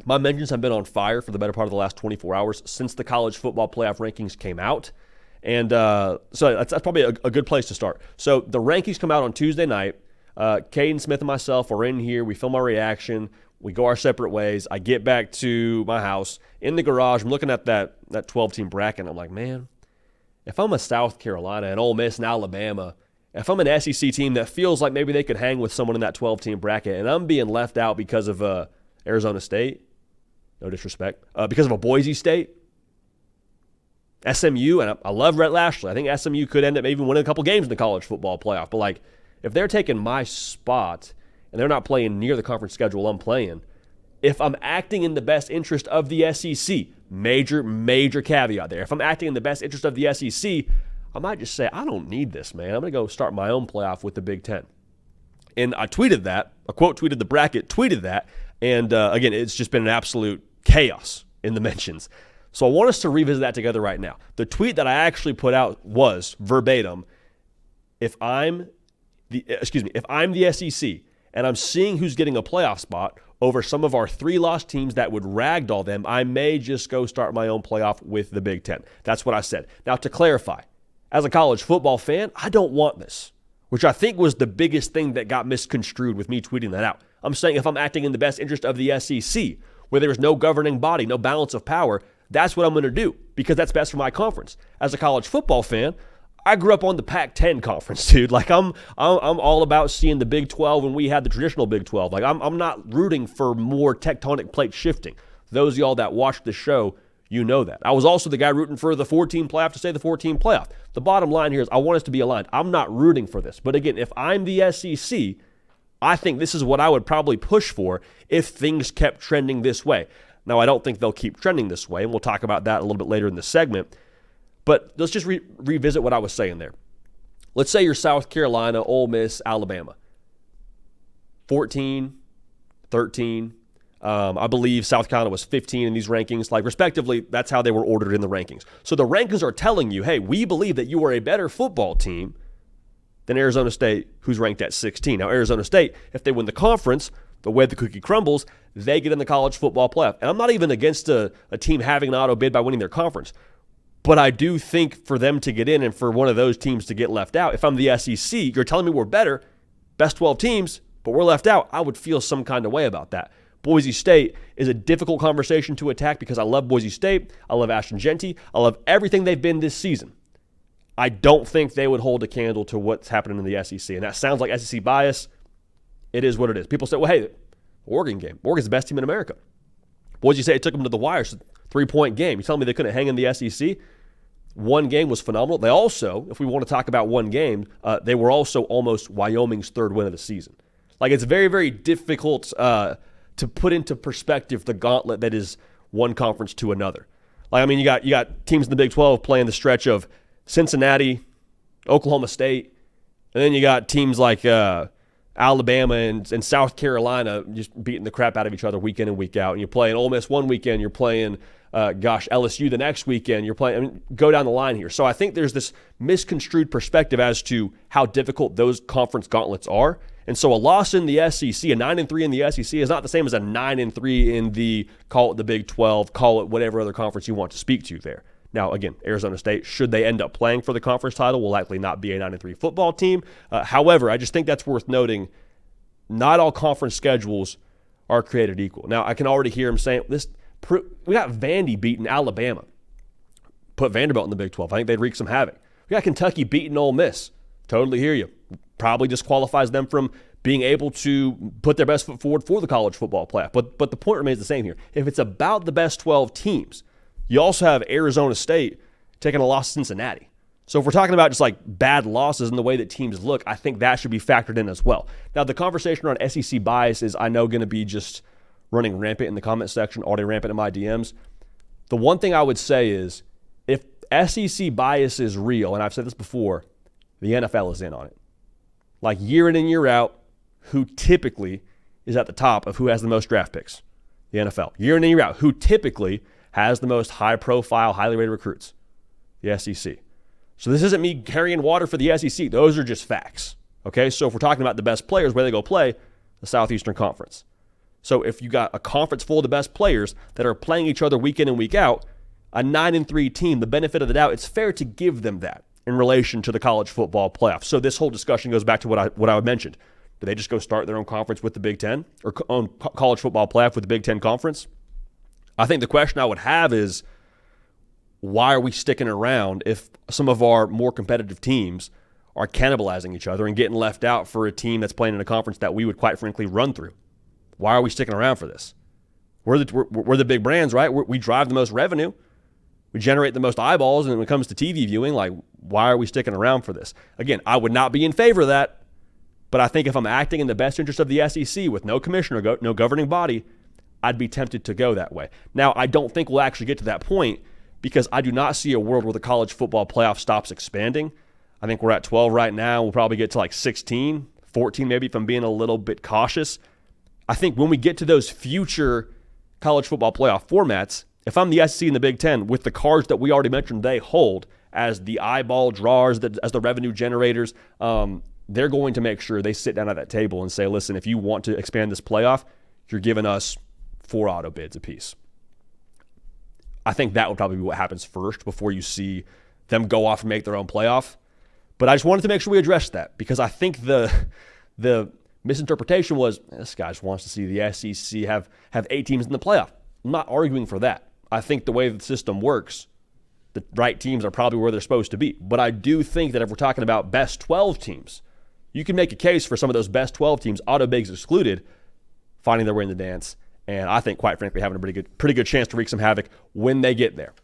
My mentions have been on fire for the better part of the last 24 hours since the college football playoff rankings came out. And so that's probably a good place to start. So the rankings come out on Tuesday night. Caden Smith and myself are in here. We film our reaction. We go our separate ways. I get back to my house. In the garage, I'm looking at that 12-team bracket, and I'm like, man, if I'm a South Carolina and Ole Miss and Alabama, if I'm an SEC team that feels like maybe they could hang with someone in that 12-team bracket, and I'm being left out because of Arizona State, no disrespect, because of a Boise State, SMU, and I love Rhett Lashley. I think SMU could end up maybe winning a couple games in the college football playoff. But, like, if they're taking my spot and they're not playing near the conference schedule I'm playing, if I'm acting in the best interest of the SEC, major caveat there. If I'm acting in the best interest of the SEC, I might just say, I don't need this, man. I'm going to go start my own playoff with the Big Ten. And I tweeted that. I quote tweeted the bracket, tweeted that. And, again, it's just been an absolute chaos in the mentions. So I want us to revisit that together right now. The tweet that I actually put out was verbatim, if I'm the SEC and I'm seeing who's getting a playoff spot over some of our 3-loss teams that would ragdoll them, I may just go start my own playoff with the Big Ten. That's what I said. Now, to clarify, as a college football fan, I don't want this, which I think was the biggest thing that got misconstrued with me tweeting that out. I'm saying if I'm acting in the best interest of the SEC, where there is no governing body, no balance of power, that's what I'm going to do because that's best for my conference. As a college football fan, I grew up on the Pac-10 conference, dude. Like I'm all about seeing the Big 12 when we had the traditional Big 12. Like I'm not rooting for more tectonic plate shifting. Those of y'all that watched the show, you know that. I was also the guy rooting for the 14 playoff to stay the 14 playoff. The bottom line here is I want us to be aligned. I'm not rooting for this. But again, if I'm the SEC, I think this is what I would probably push for if things kept trending this way. Now, I don't think they'll keep trending this way, and we'll talk about that a little bit later in the segment. But let's just revisit what I was saying there. Let's say you're South Carolina, Ole Miss, Alabama. 14, 13. I believe South Carolina was 15 in these rankings. Like, respectively, that's how they were ordered in the rankings. So the rankings are telling you, hey, we believe that you are a better football team than Arizona State, who's ranked at 16. Now, Arizona State, if they win the conference, the way the cookie crumbles, they get in the college football playoff. And I'm not even against a team having an auto bid by winning their conference. But I do think for them to get in and for one of those teams to get left out, if I'm the SEC, you're telling me we're better, best 12 teams, but we're left out, I would feel some kind of way about that. Boise State is a difficult conversation to attack because I love Boise State. I love Ashton Jeanty. I love everything they've been this season. I don't think they would hold a candle to what's happening in the SEC. And that sounds like SEC bias. It is what it is. People say, well, hey, Oregon game. Oregon's the best team in America. Boise State took them to the wire. It's a 3-point game. You telling me they couldn't hang in the SEC? One game was phenomenal. They also, if we want to talk about one game, they were also almost Wyoming's third win of the season. Like, it's very, very difficult to put into perspective the gauntlet that is one conference to another. Like, I mean, you got teams in the Big 12 playing the stretch of Cincinnati, Oklahoma State, and then you got teams like Alabama and South Carolina just beating the crap out of each other week in and week out. And you're playing Ole Miss one weekend, you're playing, LSU the next weekend. You're playing, I mean, go down the line here. So I think there's this misconstrued perspective as to how difficult those conference gauntlets are. And so a loss in the SEC, a 9-3 in the SEC, is not the same as a 9-3 in the, call it the Big 12, call it whatever other conference you want to speak to there. Now, again, Arizona State, should they end up playing for the conference title, will likely not be a 9-3 football team. However, I just think that's worth noting. Not all conference schedules are created equal. Now, I can already hear him saying, we got Vandy beating Alabama. Put Vanderbilt in the Big 12. I think they'd wreak some havoc. We got Kentucky beating Ole Miss. Totally hear you. Probably disqualifies them from being able to put their best foot forward for the college football playoff. But the point remains the same here. If it's about the best 12 teams, you also have Arizona State taking a loss to Cincinnati. So if we're talking about just like bad losses and the way that teams look, I think that should be factored in as well. Now, the conversation around SEC bias is, I know, going to be just running rampant in the comment section, already rampant in my DMs. The one thing I would say is, if SEC bias is real, and I've said this before, the NFL is in on it. Like, year in and year out, who typically is at the top of who has the most draft picks? The NFL. Year in and year out, who typically has the most high-profile, highly rated recruits? The SEC. So this isn't me carrying water for the SEC. Those are just facts. Okay, so if we're talking about the best players, where they go play, the Southeastern Conference. So if you got a conference full of the best players that are playing each other week in and week out, a 9-3 team, the benefit of the doubt, it's fair to give them that in relation to the college football playoff. So this whole discussion goes back to what I mentioned. Do they just go start their own conference with the Big Ten or own college football playoff with the Big Ten conference? I think the question I would have is, why are we sticking around if some of our more competitive teams are cannibalizing each other and getting left out for a team that's playing in a conference that we would quite frankly run through? Why are we sticking around for this? We're the big brands, right? We drive the most revenue. We generate the most eyeballs, and when it comes to TV viewing, like, why are we sticking around for this? Again, I would not be in favor of that, but I think if I'm acting in the best interest of the SEC with no commissioner, no governing body, I'd be tempted to go that way. Now, I don't think we'll actually get to that point because I do not see a world where the college football playoff stops expanding. I think we're at 12 right now. We'll probably get to like 16, 14 maybe if I'm being a little bit cautious. I think when we get to those future college football playoff formats, if I'm the SEC and the Big Ten, with the cards that we already mentioned they hold as the eyeball drawers, as the revenue generators, they're going to make sure they sit down at that table and say, listen, if you want to expand this playoff, you're giving us 4 auto bids apiece. I think that would probably be what happens first before you see them go off and make their own playoff. But I just wanted to make sure we addressed that because I think the misinterpretation was this guy just wants to see the SEC have 8 teams in the playoff. I'm not arguing for that. I think the way the system works, the right teams are probably where they're supposed to be. But I do think that if we're talking about best 12 teams, you can make a case for some of those best 12 teams, auto bids excluded, finding their way in the dance. And I think, quite frankly, having a pretty good chance to wreak some havoc when they get there.